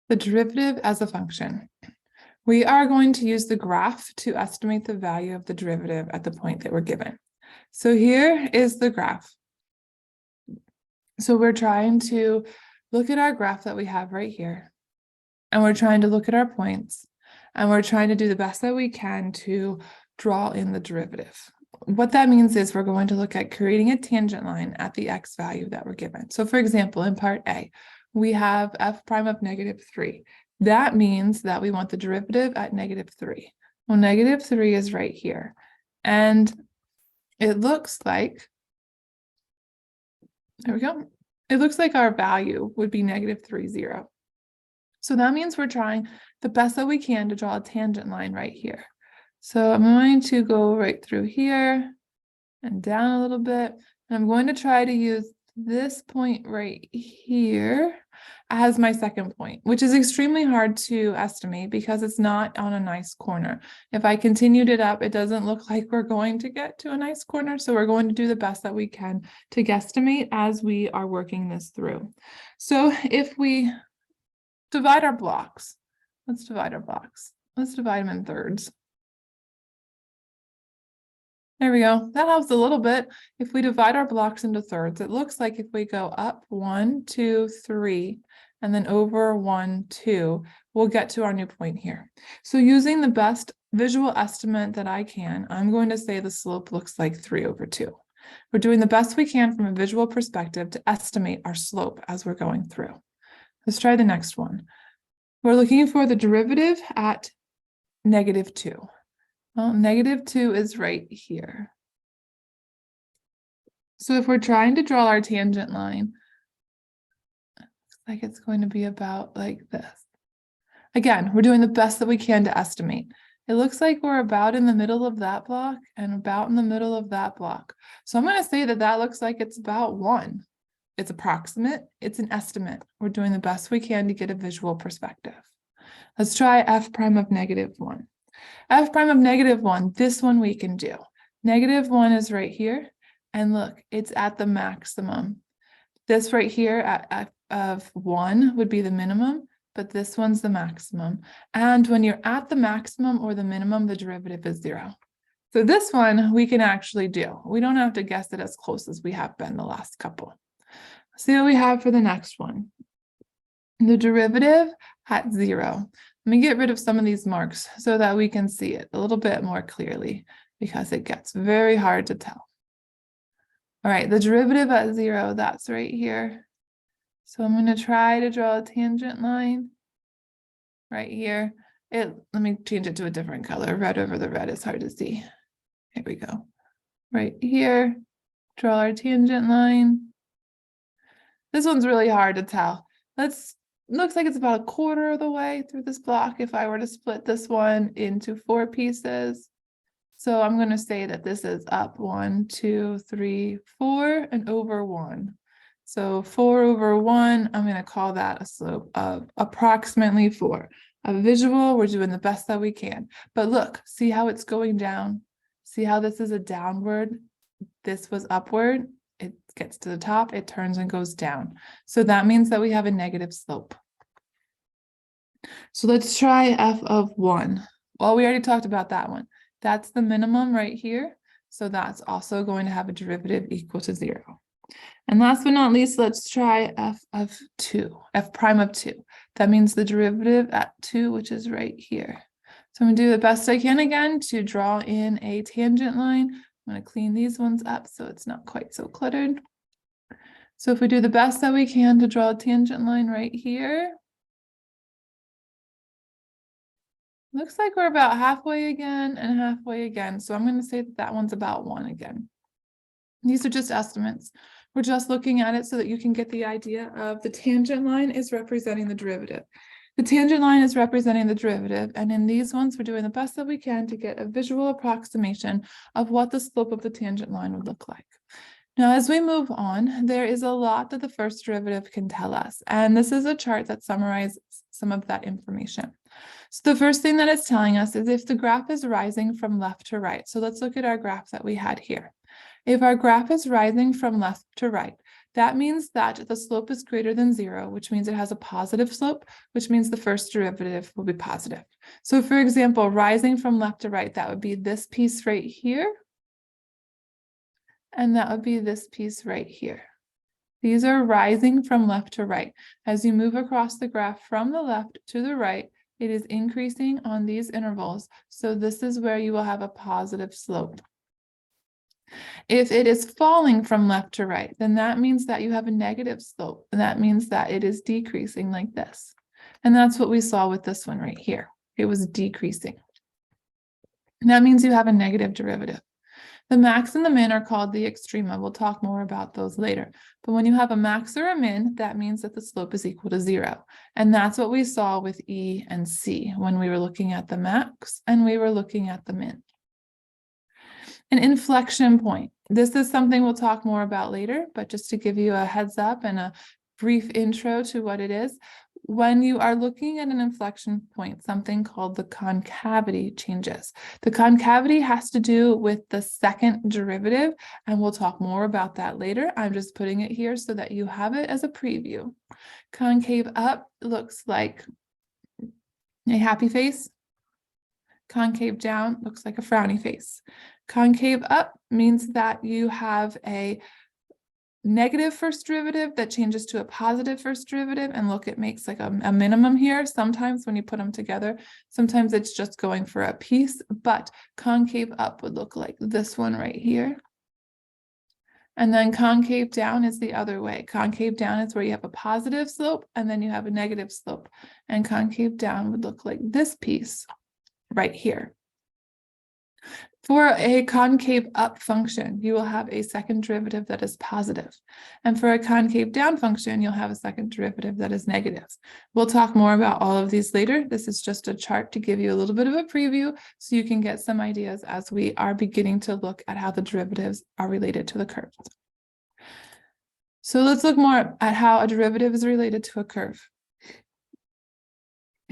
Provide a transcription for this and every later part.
The derivative as a function. We are going to use the graph to estimate the value of the derivative at the point that we're given. So here is the graph. So we're trying to look at our graph that we have right here, and we're trying to look at our points, and we're trying to do the best that we can to draw in the derivative. What that means is we're going to look at creating a tangent line at the x value that we're given. So for example, in part A, we have f prime of -3. That means that we want the derivative at -3. Well, -3 is right here. And it looks like, there we go. It looks like our value would be -3, 0. So that means we're trying the best that we can to draw a tangent line right here. So I'm going to go right through here and down a little bit. And I'm going to try to use this point right here as my second point, which is extremely hard to estimate because it's not on a nice corner. If I continued it up, it doesn't look like we're going to get to a nice corner. So we're going to do the best that we can to guesstimate as we are working this through. So if we divide our blocks, let's divide our blocks. Let's divide them in thirds. There we go. That helps a little bit. If we divide our blocks into thirds, it looks like if we go up 1, 2, 3, and then over 1, 2, we'll get to our new point here. So using the best visual estimate that I can, I'm going to say the slope looks like 3/2. We're doing the best we can from a visual perspective to estimate our slope as we're going through. Let's try the next one. We're looking for the derivative at -2. Well, -2 is right here. So if we're trying to draw our tangent line, it looks like it's going to be about like this. Again, we're doing the best that we can to estimate. It looks like we're about in the middle of that block and about in the middle of that block. So I'm going to say that that looks like it's about 1. It's approximate. It's an estimate. We're doing the best we can to get a visual perspective. Let's try f prime of -1. F prime of -1, this one we can do. -1 is right here. And look, it's at the maximum. This right here at f of 1 would be the minimum, but this one's the maximum. And when you're at the maximum or the minimum, the derivative is 0. So this one we can actually do. We don't have to guess it as close as we have been the last couple. Let's see what we have for the next one. The derivative at 0. Let me get rid of some of these marks so that we can see it a little bit more clearly because it gets very hard to tell. All right, the derivative at 0, that's right here. So I'm going to try to draw a tangent line right here. Let me change it to a different color. Red over the red is hard to see. Here we go. Right here, draw our tangent line. This one's really hard to tell. Looks like it's about 1/4 of the way through this block if I were to split this one into 4 pieces. So I'm going to say that this is up 1, 2, 3, 4, and over 1. So 4/1, I'm going to call that a slope of approximately 4. A visual, we're doing the best that we can. But look, see how it's going down? See how this is a downward? This was upward. It gets to the top, it turns and goes down. So that means that we have a negative slope. So let's try f of 1. Well, we already talked about that one. That's the minimum right here. So that's also going to have a derivative equal to 0. And last but not least, let's try f of 2, f prime of 2. That means the derivative at 2, which is right here. So I'm going to do the best I can again to draw in a tangent line. I'm going to clean these ones up so it's not quite so cluttered. So if we do the best that we can to draw a tangent line right here, looks like we're about halfway again and halfway again. So I'm going to say that that one's about 1 again. These are just estimates. We're just looking at it so that you can get the idea of the tangent line is representing the derivative. The tangent line is representing the derivative, and in these ones, we're doing the best that we can to get a visual approximation of what the slope of the tangent line would look like. Now, as we move on, there is a lot that the first derivative can tell us, and this is a chart that summarizes some of that information. So the first thing that it's telling us is if the graph is rising from left to right. So let's look at our graph that we had here. If our graph is rising from left to right, that means that the slope is greater than 0, which means it has a positive slope, which means the first derivative will be positive. So for example, rising from left to right, that would be this piece right here. And that would be this piece right here. These are rising from left to right. As you move across the graph from the left to the right, it is increasing on these intervals. So this is where you will have a positive slope. If it is falling from left to right, then that means that you have a negative slope. And that means that it is decreasing like this. And that's what we saw with this one right here. It was decreasing. And that means you have a negative derivative. The max and the min are called the extrema. We'll talk more about those later. But when you have a max or a min, that means that the slope is equal to 0. And that's what we saw with E and C when we were looking at the max and we were looking at the min. An inflection point. This is something we'll talk more about later, but just to give you a heads up and a brief intro to what it is. When you are looking at an inflection point, something called the concavity changes. The concavity has to do with the second derivative, and we'll talk more about that later. I'm just putting it here so that you have it as a preview. Concave up looks like a happy face. Concave down looks like a frowny face. Concave up means that you have a negative first derivative that changes to a positive first derivative, and look, it makes like a minimum here. Sometimes when you put them together, sometimes it's just going for a piece, but concave up would look like this one right here. And then concave down is the other way. Concave down is where you have a positive slope and then you have a negative slope, and concave down would look like this piece right here. For a concave up function, you will have a second derivative that is positive. And for a concave down function, you'll have a second derivative that is negative. We'll talk more about all of these later. This is just a chart to give you a little bit of a preview so you can get some ideas as we are beginning to look at how the derivatives are related to the curves. So let's look more at how a derivative is related to a curve.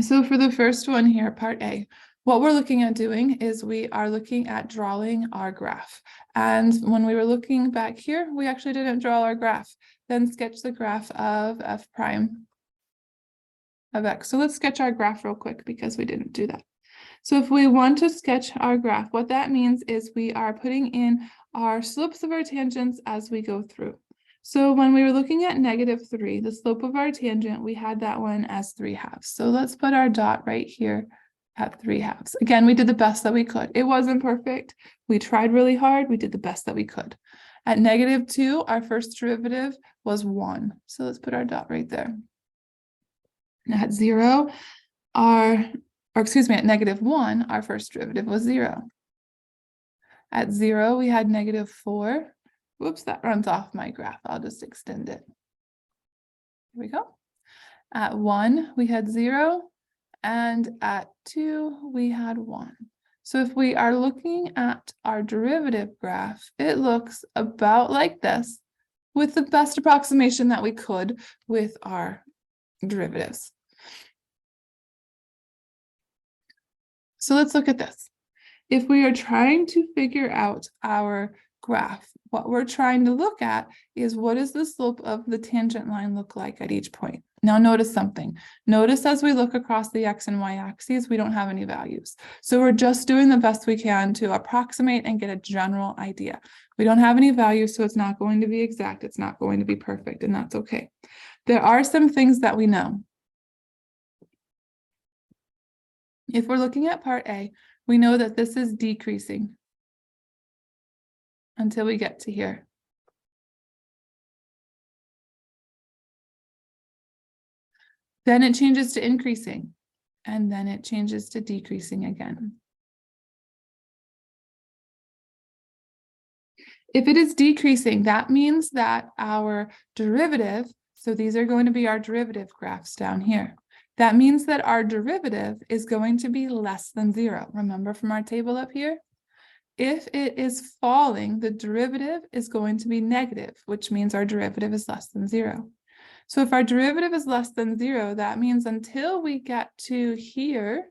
So for the first one here, part A, what we're looking at doing is we are looking at drawing our graph. And when we were looking back here, we actually didn't draw our graph, then sketch the graph of f prime of x. So let's sketch our graph real quick because we didn't do that. So if we want to sketch our graph, what that means is we are putting in our slopes of our tangents as we go through. So when we were looking at -3, the slope of our tangent, we had that one as 3/2. So let's put our dot right here at 3/2. Again, we did the best that we could. It wasn't perfect. We tried really hard. We did the best that we could. At -2, our first derivative was 1. So let's put our dot right there. And at 0, at -1, our first derivative was 0. At 0, we had -4. Whoops, that runs off my graph. I'll just extend it. Here we go. At 1, we had 0. And at 2, we had 1. So if we are looking at our derivative graph, it looks about like this with the best approximation that we could with our derivatives. So let's look at this. If we are trying to figure out our graph, what we're trying to look at is what does the slope of the tangent line look like at each point. Now notice something. Notice as we look across the x and y axes, we don't have any values. So we're just doing the best we can to approximate and get a general idea. We don't have any values, so it's not going to be exact. It's not going to be perfect, and that's okay. There are some things that we know. If we're looking at part A, we know that this is decreasing until we get to here. Then it changes to increasing, and then it changes to decreasing again. If it is decreasing, that means that our derivative, so these are going to be our derivative graphs down here. That means that our derivative is going to be less than 0. Remember from our table up here? If it is falling, the derivative is going to be negative, which means our derivative is less than 0. So if our derivative is less than 0, that means until we get to here,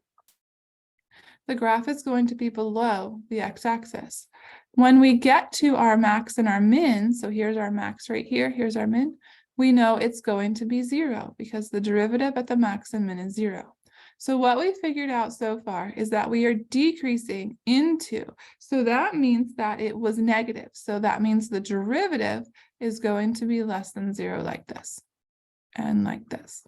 the graph is going to be below the x-axis. When we get to our max and our min, so here's our max right here, here's our min, we know it's going to be 0 because the derivative at the max and min is 0. So what we figured out so far is that we are decreasing into, so that means that it was negative. So that means the derivative is going to be less than 0 like this and like this.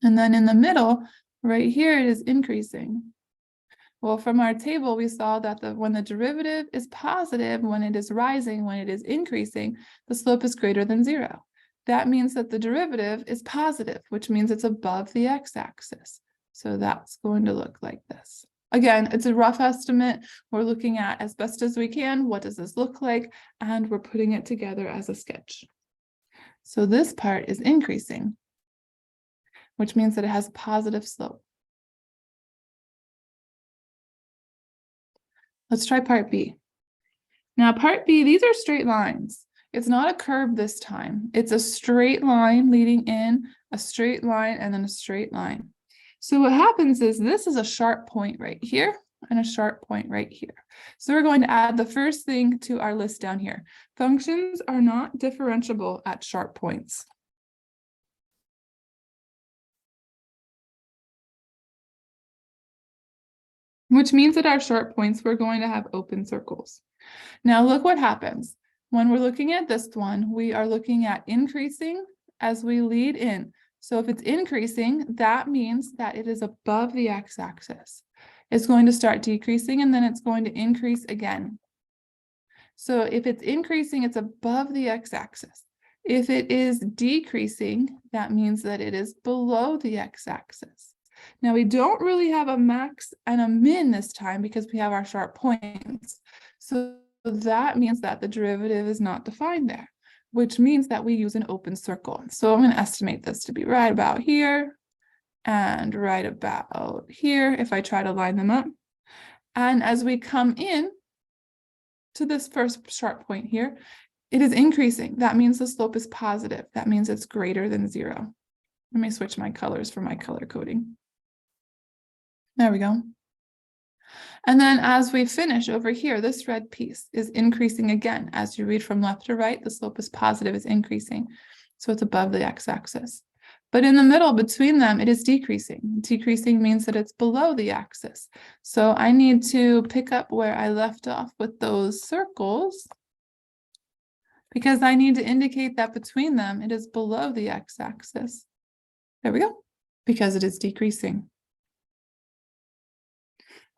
And then in the middle, right here, it is increasing. Well, from our table, we saw that when the derivative is positive, when it is rising, when it is increasing, the slope is greater than 0. That means that the derivative is positive, which means it's above the x-axis. So that's going to look like this. Again, it's a rough estimate. We're looking at as best as we can, what does this look like? And we're putting it together as a sketch. So this part is increasing, which means that it has a positive slope. Let's try part B. Now part B, these are straight lines. It's not a curve this time. It's a straight line leading in, a straight line, and then a straight line. So what happens is this is a sharp point right here and a sharp point right here. So we're going to add the first thing to our list down here. Functions are not differentiable at sharp points. Which means that our sharp points, we're going to have open circles. Now look what happens. When we're looking at this one, we are looking at increasing as we lead in. So if it's increasing, that means that it is above the x-axis. It's going to start decreasing and then it's going to increase again. So if it's increasing, it's above the x-axis. If it is decreasing, that means that it is below the x-axis. Now we don't really have a max and a min this time because we have our sharp points. So that means that the derivative is not defined there, which means that we use an open circle. So I'm going to estimate this to be right about here and right about here if I try to line them up. And as we come in to this first sharp point here, it is increasing. That means the slope is positive. That means it's greater than 0. Let me switch my colors for my color coding. There we go. And then as we finish over here, this red piece is increasing again. As you read from left to right, the slope is positive, it's increasing. So it's above the x-axis. But in the middle between them, it is decreasing. Decreasing means that it's below the axis. So I need to pick up where I left off with those circles because I need to indicate that between them, it is below the x-axis. There we go, because it is decreasing.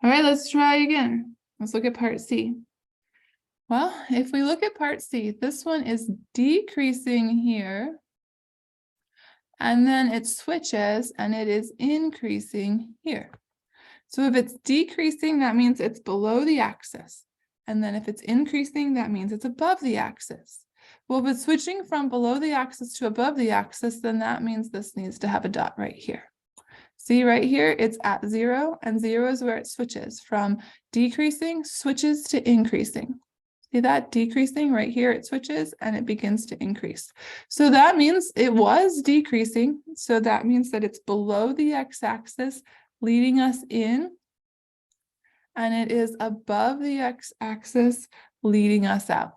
All right, let's try again. Let's look at part C. Well, if we look at part C, this one is decreasing here. And then it switches and it is increasing here. So if it's decreasing, that means it's below the axis. And then if it's increasing, that means it's above the axis. Well, if it's switching from below the axis to above the axis, then that means this needs to have a dot right here. See right here, it's at 0, and 0 is where it switches from decreasing, switches to increasing. See that decreasing right here, it switches and it begins to increase. So that means it was decreasing. So that means that it's below the x-axis, leading us in, and it is above the x-axis, leading us out.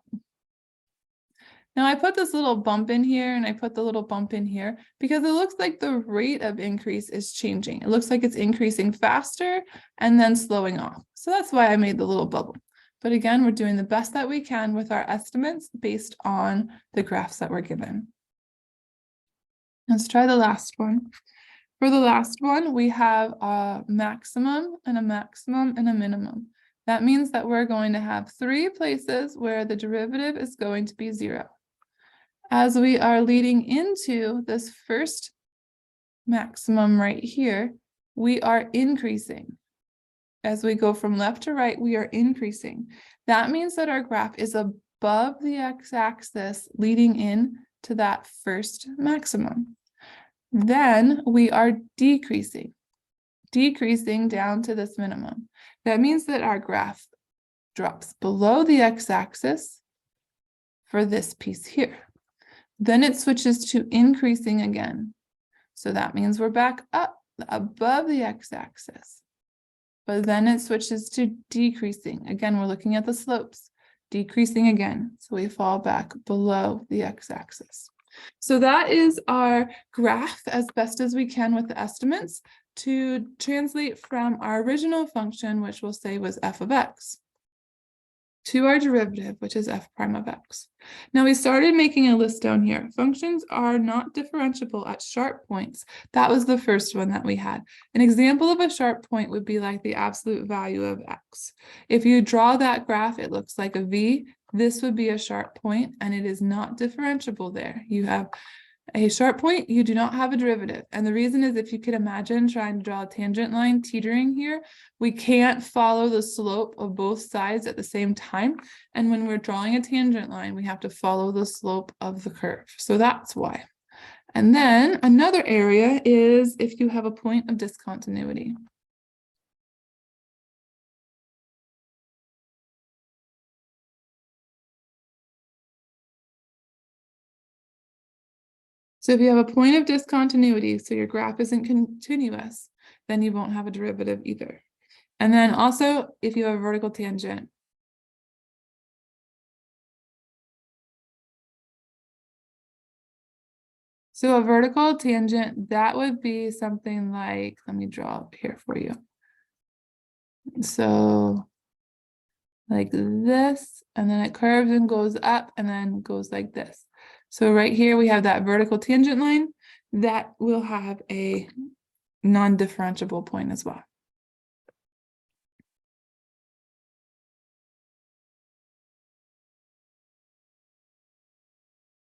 Now I put this little bump in here and I put the little bump in here because it looks like the rate of increase is changing. It looks like it's increasing faster and then slowing off. So that's why I made the little bubble. But again, we're doing the best that we can with our estimates based on the graphs that we're given. Let's try the last one. For the last one, we have a maximum and a maximum and a minimum. That means that we're going to have 3 places where the derivative is going to be 0. As we are leading into this first maximum right here, we are increasing. As we go from left to right, we are increasing. That means that our graph is above the x-axis leading in to that first maximum. Then we are decreasing down to this minimum. That means that our graph drops below the x-axis for this piece here. Then it switches to increasing again. So that means we're back up above the x-axis. but then it switches to decreasing. Again, we're looking at the slopes, decreasing again. So we fall back below the x-axis. So that is our graph as best as we can with the estimates to translate from our original function, which we'll say was f of x, to our derivative, which is f prime of x. Now we started making a list down here. Functions are not differentiable at sharp points. That was the first one that we had. An example of a sharp point would be like the absolute value of x. If you draw that graph, it looks like a V. This would be a sharp point, and it is not differentiable there. You have a sharp point, you do not have a derivative. And the reason is, if you could imagine trying to draw a tangent line teetering here, we can't follow the slope of both sides at the same time. And when we're drawing a tangent line, we have to follow the slope of the curve. So that's why. And then another area is if you have a point of discontinuity. So if you have a point of discontinuity, so your graph isn't continuous, then you won't have a derivative either. And then also, if you have a vertical tangent. So a vertical tangent, that would be something like, let me draw up here for you. So like this, and then it curves and goes up and then goes like this. So right here, we have that vertical tangent line that will have a non-differentiable point as well.